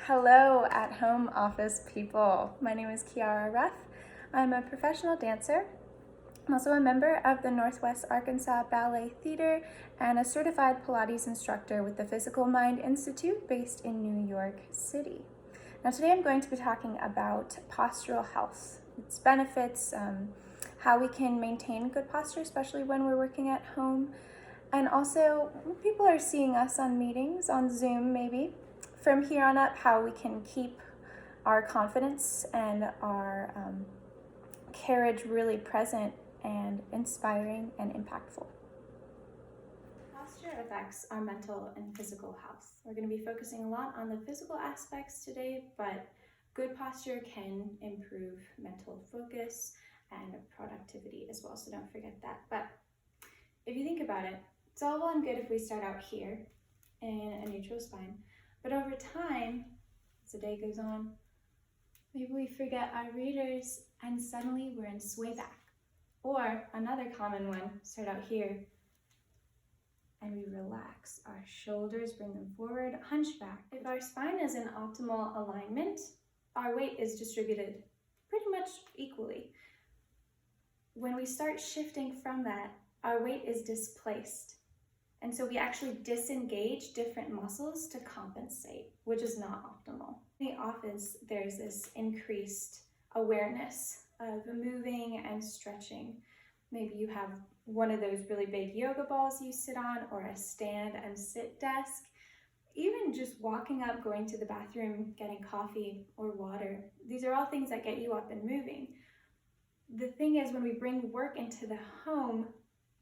Hello at home office people. My name is Chiara Ruff. I'm a professional dancer. I'm also a member of the Northwest Arkansas Ballet Theatre and a certified Pilates instructor with the Physical Mind Institute based in New York City. Now today I'm going to be talking about postural health, its benefits, how we can maintain good posture, especially when we're working at home, and also people are seeing us on meetings, on Zoom maybe. From here on up, how we can keep our confidence and our carriage really present and inspiring and impactful. Posture affects our mental and physical health. We're going to be focusing a lot on the physical aspects today, but good posture can improve mental focus and productivity as well, so don't forget that. But if you think about it, it's all well and good if we start out here in a neutral spine. But over time, as the day goes on, maybe we forget our readers and suddenly we're in sway back. Or another common one, start out here and we relax our shoulders, bring them forward, hunch back. If our spine is in optimal alignment, our weight is distributed pretty much equally. When we start shifting from that, our weight is displaced. And so we actually disengage different muscles to compensate, which is not optimal. In the office, there's this increased awareness of moving and stretching. Maybe you have one of those really big yoga balls you sit on, or a stand and sit desk. Even just walking up, going to the bathroom, getting coffee or water. These are all things that get you up and moving. The thing is, when we bring work into the home,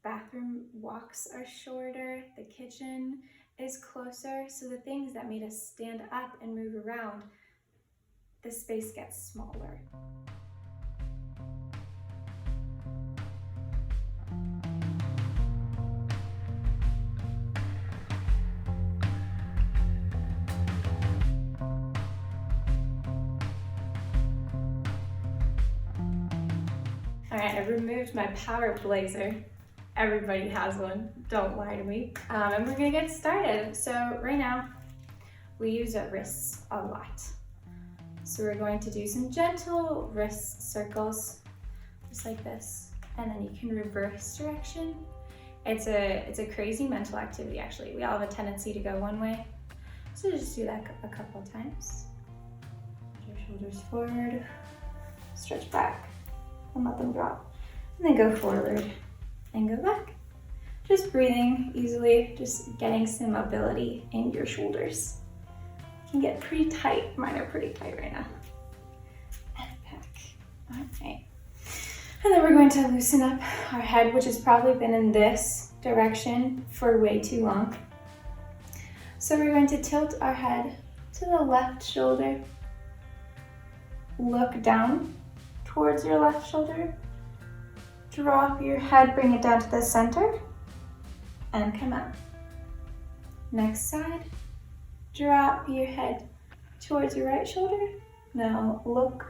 bathroom walks are shorter, the kitchen is closer, so the things that made us stand up and move around, the space gets smaller. All right, I've removed my power blazer. Everybody has one, don't lie to me. And we're gonna get started. So right now, we use our wrists a lot. So we're going to do some gentle wrist circles, just like this. And then you can reverse direction. It's a crazy mental activity, actually. We all have a tendency to go one way. So just do that a couple of times. Put your shoulders forward, stretch back, and let them drop. And then go forward and go back. Just breathing easily, just getting some mobility in your shoulders. You can get pretty tight. Mine are pretty tight right now. And back. Okay. And then we're going to loosen up our head, which has probably been in this direction for way too long. So we're going to tilt our head to the left shoulder. Look down towards your left shoulder. Drop your head, bring it down to the center, and come up. Next side, drop your head towards your right shoulder. Now look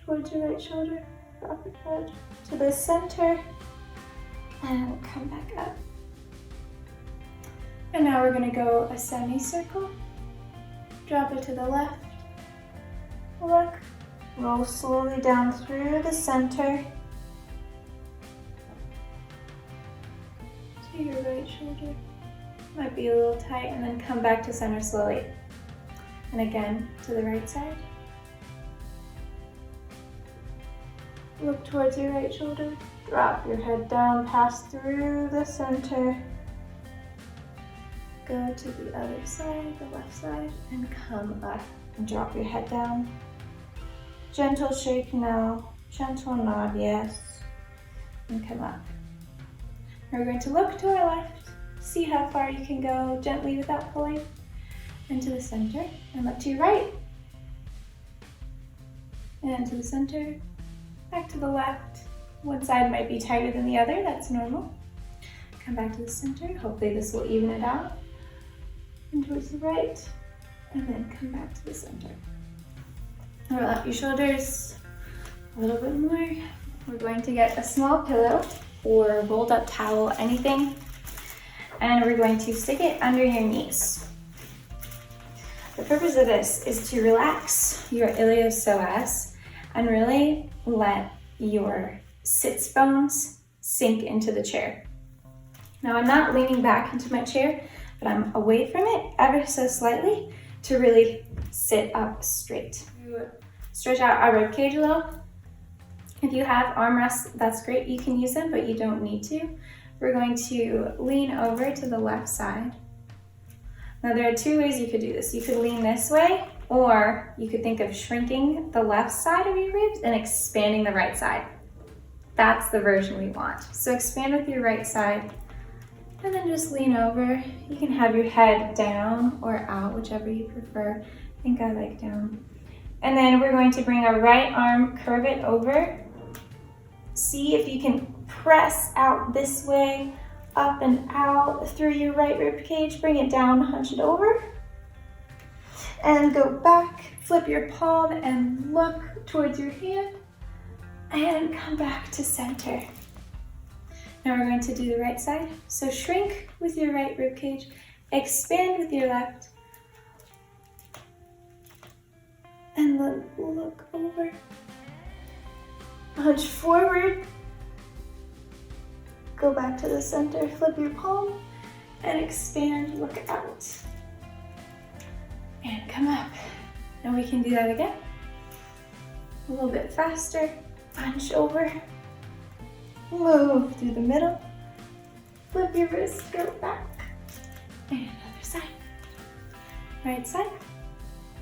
towards your right shoulder, drop your head to the center, and come back up. And now we're gonna go a semicircle. Drop it to the left, look, roll slowly down through the center, to your right shoulder. Might be a little tight, and then come back to center slowly. And again, to the right side. Look towards your right shoulder. Drop your head down, pass through the center. Go to the other side, the left side, and come up. And drop your head down. Gentle shake now, gentle nod, yes. And come up. We're going to look to our left, see how far you can go gently without pulling, and to the center, and look to your right. And to the center, back to the left. One side might be tighter than the other, that's normal. Come back to the center, hopefully this will even it out. And towards the right, and then come back to the center. Roll out your shoulders a little bit more. We're going to get a small pillow or rolled up towel, anything, and we're going to stick it under your knees. The purpose of this is to relax your iliopsoas and really let your sits bones sink into the chair. Now I'm not leaning back into my chair, but I'm away from it ever so slightly to really sit up straight. Stretch out our rib cage a little. If you have arm rests, that's great. You can use them, but you don't need to. We're going to lean over to the left side. Now there are two ways you could do this. You could lean this way, or you could think of shrinking the left side of your ribs and expanding the right side. That's the version we want. So expand with your right side, and then just lean over. You can have your head down or out, whichever you prefer. I think I like down. And then we're going to bring our right arm, curve it over. See if you can press out this way, up and out through your right rib cage. Bring it down, hunch it over. And go back, flip your palm and look towards your hand. And come back to center. Now we're going to do the right side. So shrink with your right rib cage, expand with your left. And then look over. Hunch forward. Go back to the center, flip your palm, and expand, look out. And come up. Now we can do that again. A little bit faster. Hunch over. Move through the middle. Flip your wrist, go back. And other side. Right side.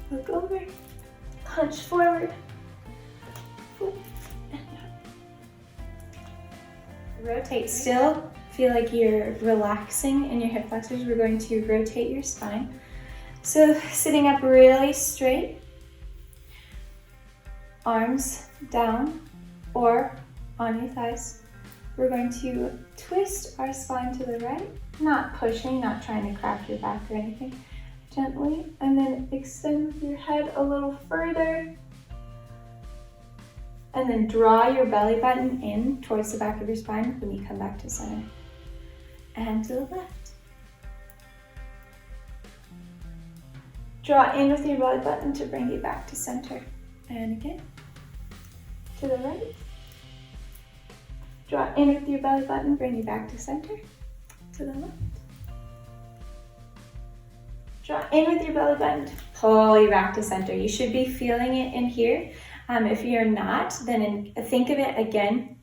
Look over. Hunch forward. Flip. Rotate still. Feel like you're relaxing in your hip flexors. We're going to rotate your spine. So sitting up really straight, arms down or on your thighs. We're going to twist our spine to the right, not pushing, not trying to crack your back or anything. Gently, and then extend your head a little further. And then draw your belly button in towards the back of your spine when you come back to center. And to the left. Draw in with your belly button to bring you back to center. And again. To the right. Draw in with your belly button, bring you back to center. To the left. Draw in with your belly button, pull you back to center. You should be feeling it in here. If you're not, then think of it again.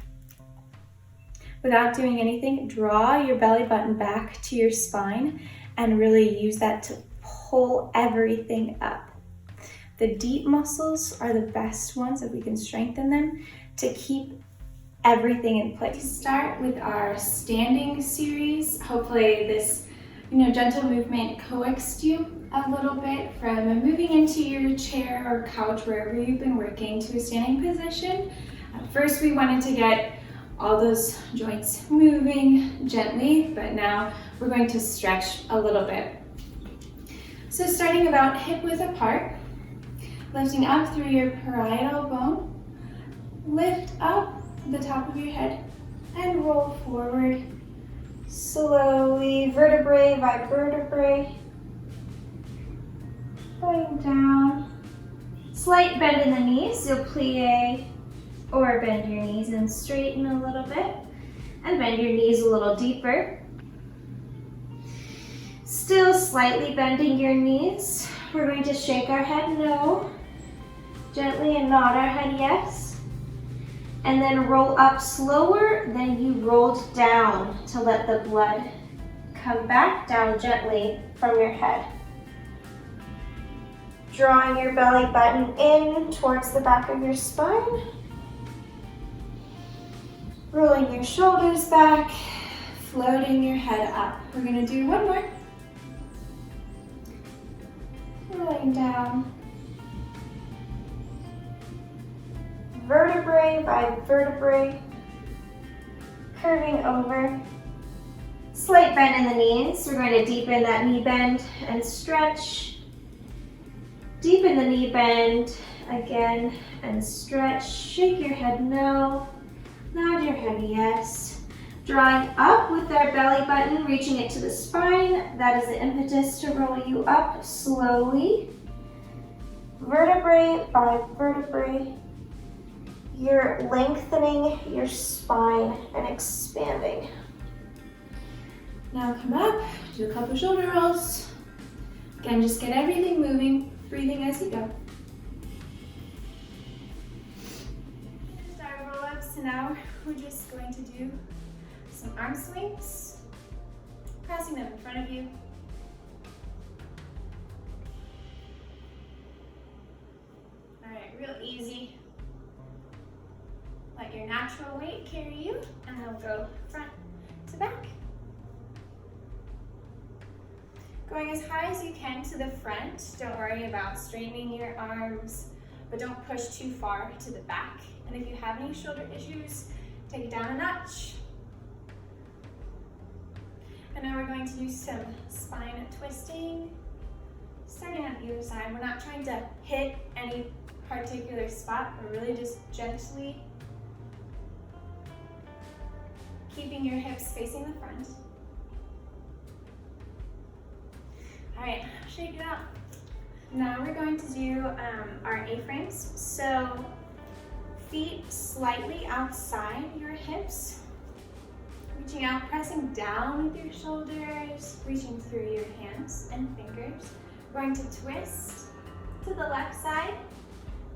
Without doing anything, draw your belly button back to your spine and really use that to pull everything up. The deep muscles are the best ones if we can strengthen them to keep everything in place. Start with our standing series. Hopefully this gentle movement coaxed you a little bit from moving into your chair or couch, wherever you've been working, to a standing position. First, we wanted to get all those joints moving gently, but now we're going to stretch a little bit. So starting about hip width apart, lifting up through your parietal bone, lift up the top of your head and roll forward slowly, vertebrae by vertebrae. Going down. Slight bend in the knees. You'll plie or bend your knees and straighten a little bit. And bend your knees a little deeper. Still slightly bending your knees. We're going to shake our head no. Gently and nod our head yes. And then roll up slower than you rolled down to let the blood come back down gently from your head. Drawing your belly button in towards the back of your spine. Rolling your shoulders back, floating your head up. We're going to do one more. Rolling down. Vertebrae by vertebrae. Curving over. Slight bend in the knees. We're going to deepen that knee bend and stretch. Deepen the knee bend again and stretch. Shake your head no. Nod your head yes. Drawing up with our belly button, reaching it to the spine. That is the impetus to roll you up slowly. vertebrae by vertebrae, you're lengthening your spine and expanding. Now come up, do a couple shoulder rolls. Again, just get everything moving, breathing as you go. Start roll-ups, so now we're just going to do some arm swings, crossing them in front of you. All right, real easy. Let your natural weight carry you, and then we'll go front to back. Going as high as you can to the front. Don't worry about straining your arms, but don't push too far to the back. And if you have any shoulder issues, take it down a notch. And now we're going to do some spine twisting. Starting on either side. We're not trying to hit any particular spot. We're really just gently keeping your hips facing the front. All right, shake it out. Now we're going to do our A-frames. So feet slightly outside your hips, reaching out, pressing down with your shoulders, reaching through your hands and fingers. We're going to twist to the left side.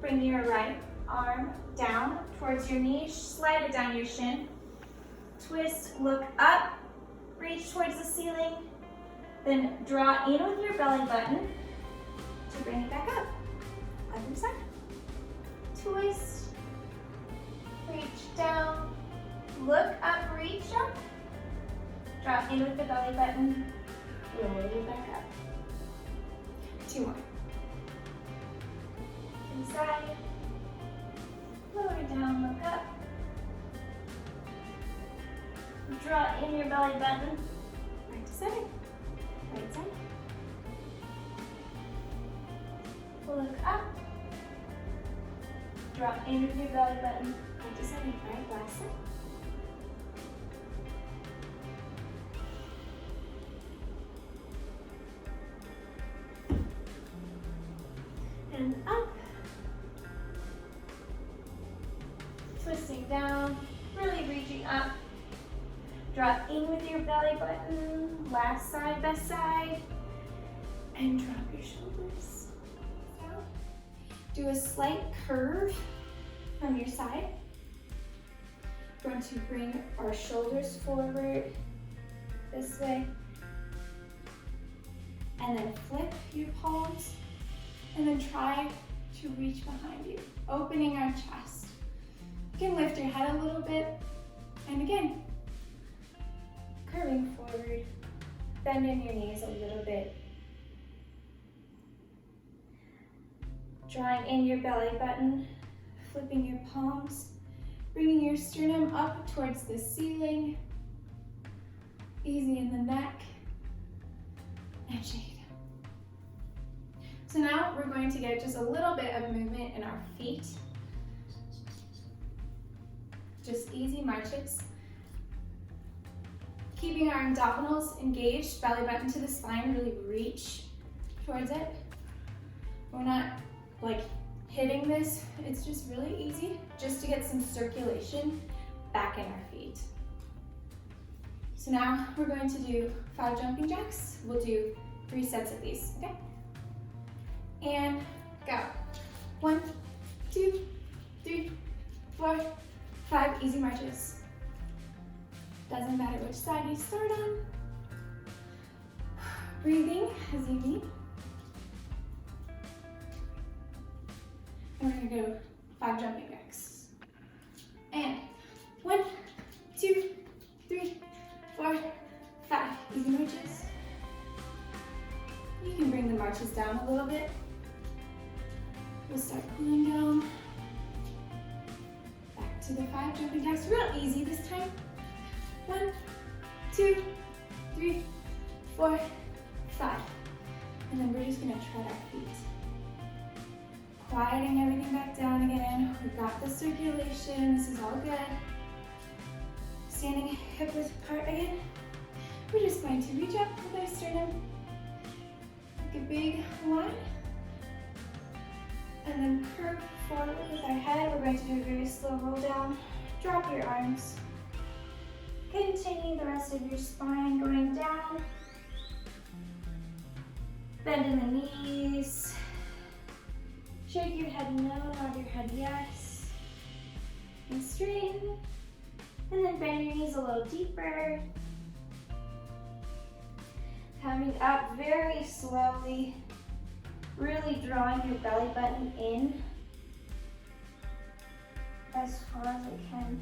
Bring your right arm down towards your knee, slide it down your shin. Twist, look up, reach towards the ceiling. Then draw in with your belly button to bring it back up. Other side. Twist, reach down, look up, reach up. Draw in with the belly button, roll it back up. 2 more. Inside, lower down, look up. Draw in your belly button, right to center. Right side. Look up. Drop in with your belly button. Right to center. Right, last side. And up. Twisting down. Really reaching up. Drop in with your belly button, last side, best side, and drop your shoulders down. Do a slight curve from your side. We're going to bring our shoulders forward this way, and then flip your palms, and then try to reach behind you, opening our chest. You can lift your head a little bit, and again, curving forward, bending your knees a little bit. Drawing in your belly button, flipping your palms, bringing your sternum up towards the ceiling, easy in the neck, and shake it out. So now we're going to get just a little bit of movement in our feet. Just easy marches. Keeping our abdominals engaged, belly button to the spine, really reach towards it. We're not like hitting this, it's just really easy just to get some circulation back in our feet. So now we're going to do 5 jumping jacks. We'll do 3 sets of these, okay? And go. 1, 2, 3, 4, 5, easy marches. Doesn't matter which side you start on. Breathing as you need. And we're gonna go 5 jumping jacks. And 1, 2, 3, 4, 5. Easy marches. You can bring the marches down a little bit. We'll start cooling down. Back to the 5 jumping jacks. Real easy this time. 1, 2, 3, 4, 5. And then we're just gonna tread our feet. Quieting everything back down again. We've got the circulation, this is all good. Standing hip width apart again. We're just going to reach up with our sternum. Make a big line. And then curve forward with our head. We're going to do a very slow roll down. Drop your arms. Continue the rest of your spine going down. Bend in the knees. Shake your head no, nod your head yes. And straighten. And then bend your knees a little deeper. Coming up very slowly. Really drawing your belly button in as far as I can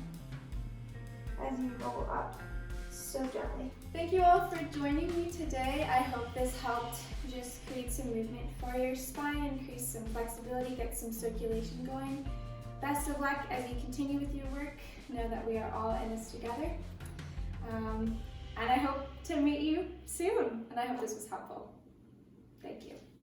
as you roll up, so gently. Thank you all for joining me today. I hope this helped just create some movement for your spine, increase some flexibility, get some circulation going. Best of luck as you continue with your work. Know that we are all in this together. And I hope to meet you soon, and I hope this was helpful. Thank you.